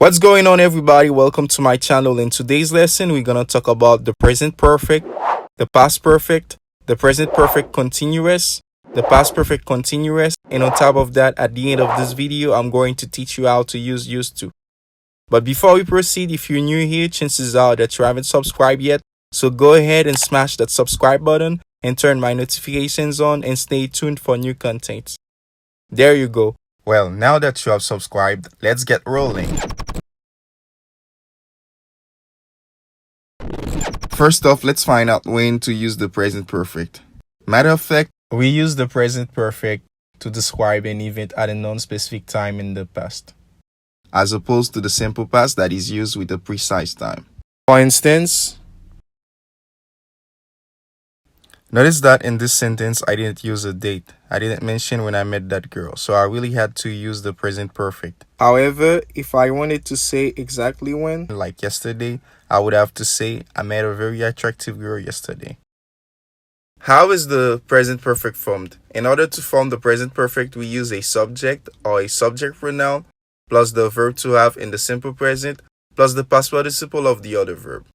What's going on, everybody? Welcome to my channel. In today's lesson, we're going to talk about the present perfect, the past perfect, the present perfect continuous, the past perfect continuous, and on top of that, at the end of this video, I'm going to teach you how to use used to. But before we proceed, if you're new here, chances are that you haven't subscribed yet, so go ahead and smash that subscribe button and turn my notifications on and stay tuned for new content. There you go. Well, now that you have subscribed, let's get rolling. First off, let's find out when to use the present perfect. Matter of fact, we use the present perfect to describe an event at a non-specific time in the past, as opposed to the simple past that is used with a precise time. For instance, notice that in this sentence, I didn't use a date. I didn't mention when I met that girl, so I really had to use the present perfect. However, if I wanted to say exactly when, like yesterday, I would have to say, I met a very attractive girl yesterday. How is the present perfect formed? In order to form the present perfect, we use a subject or a subject pronoun, plus the verb to have in the simple present, plus the past participle of the other verb.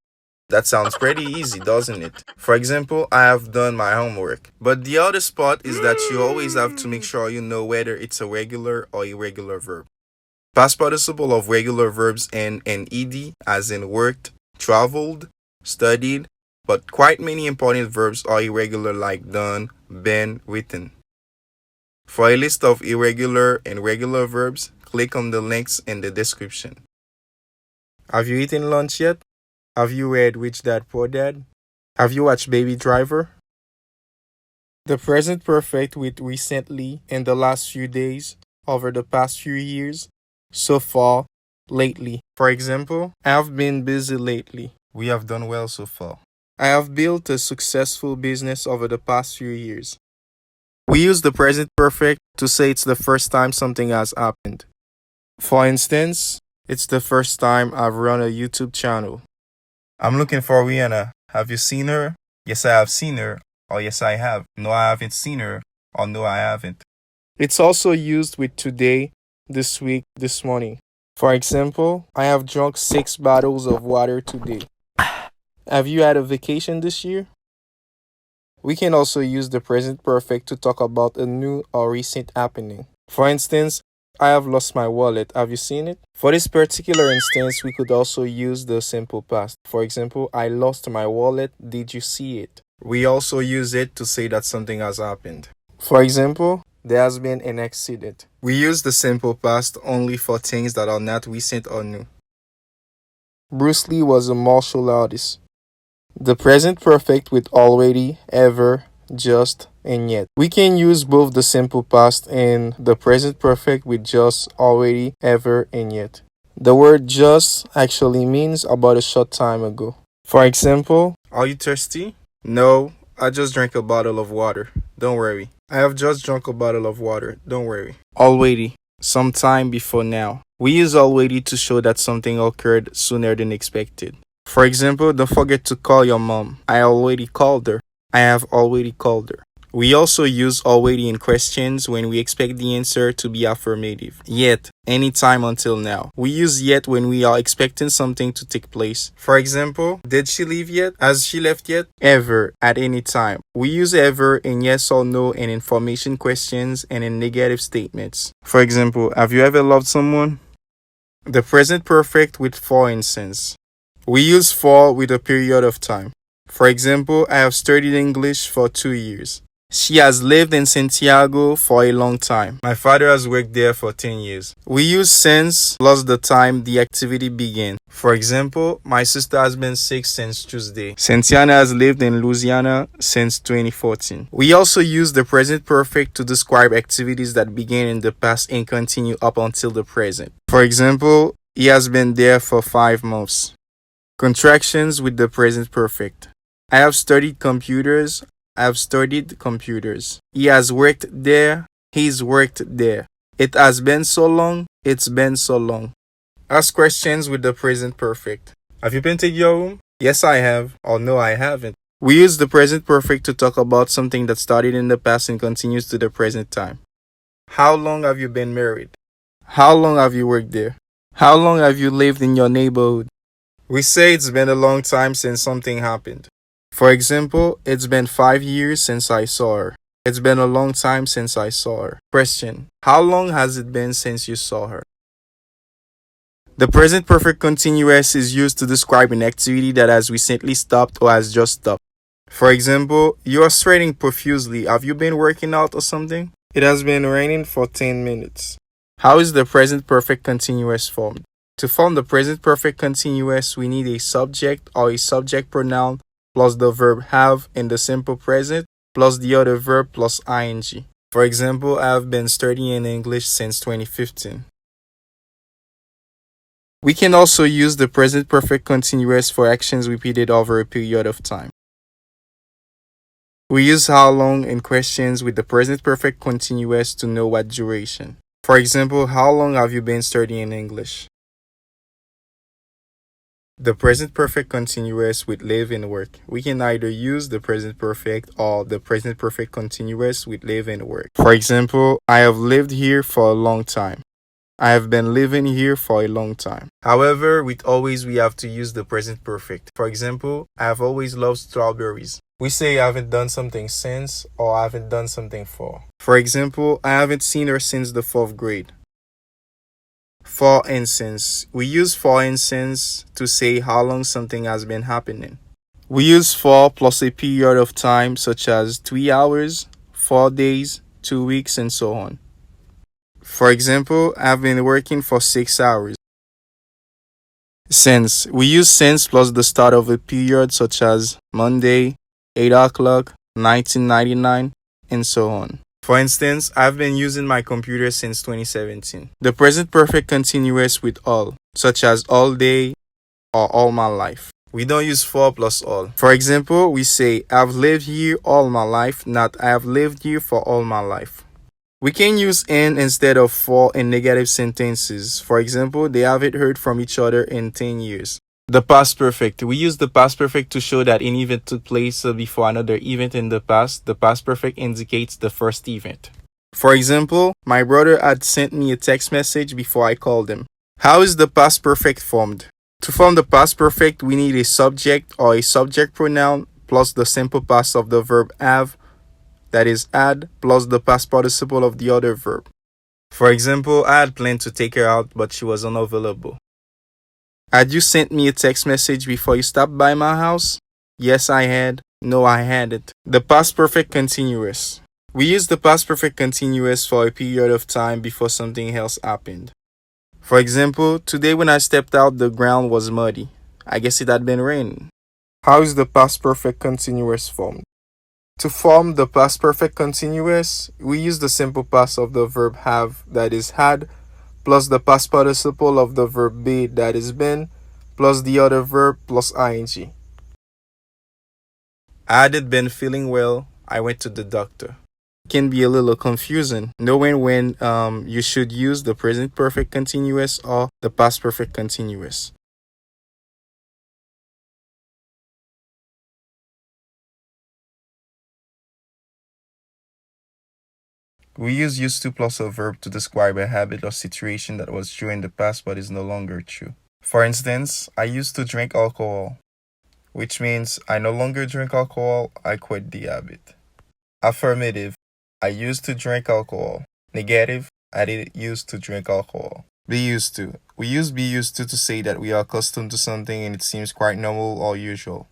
That sounds pretty easy, doesn't it? For example, I have done my homework. But the other spot is that you always have to make sure you know whether it's a regular or irregular verb. Past participle of regular verbs end in ed, as in worked, traveled, studied, but quite many important verbs are irregular, like done, been, written. For a list of irregular and regular verbs, click on the links in the description. Have you eaten lunch yet? Have you read Rich Dad Poor Dad? Have you watched Baby Driver? The present perfect with recently, in the last few days, over the past few years, so far, lately. For example, I have been busy lately. We have done well so far. I have built a successful business over the past few years. We use the present perfect to say it's the first time something has happened. For instance, it's the first time I've run a YouTube channel. I'm looking for Rihanna. Have you seen her? Yes, I have seen her. Or yes, I have. No, I haven't seen her. Or no, I haven't. It's also used with today, this week, this morning. For example, I have drunk 6 bottles of water today. Have you had a vacation this year? We can also use the present perfect to talk about a new or recent happening. For instance, I have lost my wallet. Have you seen it? For this particular instance, we could also use the simple past. For example, I lost my wallet. Did you see it? We also use it to say that something has happened. For example, there has been an accident. We use the simple past only for things that are not recent or new. Bruce Lee was a martial artist. The present perfect with already, ever, just, and yet. We can use both the simple past and the present perfect with just, already, ever, and yet. The word just actually means about a short time ago. For example, are you thirsty? No, I just drank a bottle of water. Don't worry. I have just drunk a bottle of water. Don't worry. Already, sometime before now. We use already to show that something occurred sooner than expected. For example, don't forget to call your mom. I already called her. I have already called her. We also use already in questions when we expect the answer to be affirmative. Yet, anytime until now. We use yet when we are expecting something to take place. For example, did she leave yet? Has she left yet? Ever, at any time. We use ever in yes or no in information questions and in negative statements. For example, have you ever loved someone? The present perfect with for instance. We use for with a period of time. For example, I have studied English for 2 years. She has lived in Santiago for a long time. My father has worked there for 10 years. We use since plus the time the activity began. For example, my sister has been sick since Tuesday. Santiana has lived in Louisiana since 2014. We also use the present perfect to describe activities that began in the past and continue up until the present. For example, he has been there for 5 months. Contractions with the present perfect. I have studied computers. I have studied computers. He has worked there. He's worked there. It has been so long. It's been so long. Ask questions with the present perfect. Have you painted your room? Yes, I have. Or no, I haven't. We use the present perfect to talk about something that started in the past and continues to the present time. How long have you been married? How long have you worked there? How long have you lived in your neighborhood? We say it's been a long time since something happened. For example, it's been 5 years since I saw her. It's been a long time since I saw her. Question: how long has it been since you saw her? The present perfect continuous is used to describe an activity that has recently stopped or has just stopped. For example, you are sweating profusely. Have you been working out or something? It has been raining for 10 minutes. How is the present perfect continuous formed? To form the present perfect continuous, we need a subject or a subject pronoun plus the verb have in the simple present plus the other verb plus ing. For example, I have been studying English since 2015. We can also use the present perfect continuous for actions repeated over a period of time. We use how long in questions with the present perfect continuous to know what duration. For example, how long have you been studying English? The present perfect continuous with live and work. We can either use the present perfect or the present perfect continuous with live and work. For example, I have lived here for a long time. I have been living here for a long time. However, with always we have to use the present perfect. For example, I have always loved strawberries. We say I haven't done something since or I haven't done something for. For example, I haven't seen her since the 4th grade. For instance, we use for instance to say how long something has been happening. We use for plus a period of time such as 3 hours, 4 days, 2 weeks, and so on. For example, I've been working for 6 hours. Since. We use since plus the start of a period such as Monday, 8 o'clock, 1999, and so on. For instance, I've been using my computer since 2017. The present perfect continuous with all, such as all day or all my life. We don't use for plus all. For example, we say I've lived here all my life, not I have lived here for all my life. We can use in instead of for in negative sentences. For example, they haven't heard from each other in 10 years. The past perfect. We use the past perfect to show that an event took place before another event in the past. The past perfect indicates the first event. For example, my brother had sent me a text message before I called him. How is the past perfect formed? To form the past perfect, we need a subject or a subject pronoun plus the simple past of the verb have, that is had, plus the past participle of the other verb. For example, I had planned to take her out, but she was unavailable. Had you sent me a text message before you stopped by my house? Yes, I had. No, I hadn't. The past perfect continuous. We use the past perfect continuous for a period of time before something else happened. For example, today when I stepped out, the ground was muddy. I guess it had been raining. How is the past perfect continuous formed? To form the past perfect continuous, we use the simple past of the verb have, that is had, plus the past participle of the verb be, that is been, plus the other verb plus ing. I hadn't been feeling well. I went to the doctor. It can be a little confusing knowing when you should use the present perfect continuous or the past perfect continuous. We use used to plus a verb to describe a habit or situation that was true in the past but is no longer true. For instance, I used to drink alcohol, which means I no longer drink alcohol, I quit the habit. Affirmative, I used to drink alcohol. Negative, I didn't used to drink alcohol. Be used to. We use be used to say that we are accustomed to something and it seems quite normal or usual.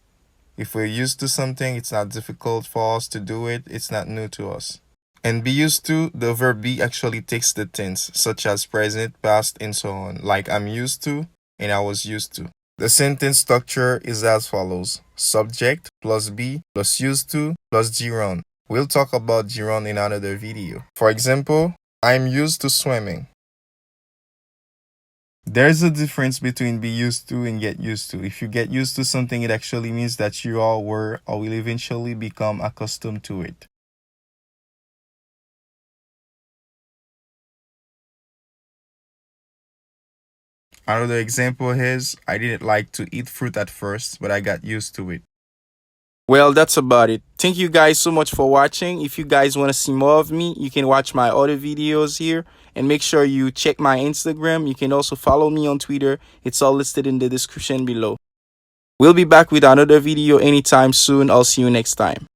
If we're used to something, it's not difficult for us to do it, it's not new to us. And be used to, the verb be actually takes the tense, such as present, past, and so on, like I'm used to and I was used to. The sentence structure is as follows: subject plus be plus used to plus gerund. We'll talk about gerund in another video. For example, I'm used to swimming. There's a difference between be used to and get used to. If you get used to something, it actually means that you all were or will eventually become accustomed to it. Another example is, I didn't like to eat fruit at first, but I got used to it. Well, that's about it. Thank you guys so much for watching. If you guys want to see more of me, you can watch my other videos here. And make sure you check my Instagram. You can also follow me on Twitter. It's all listed in the description below. We'll be back with another video anytime soon. I'll see you next time.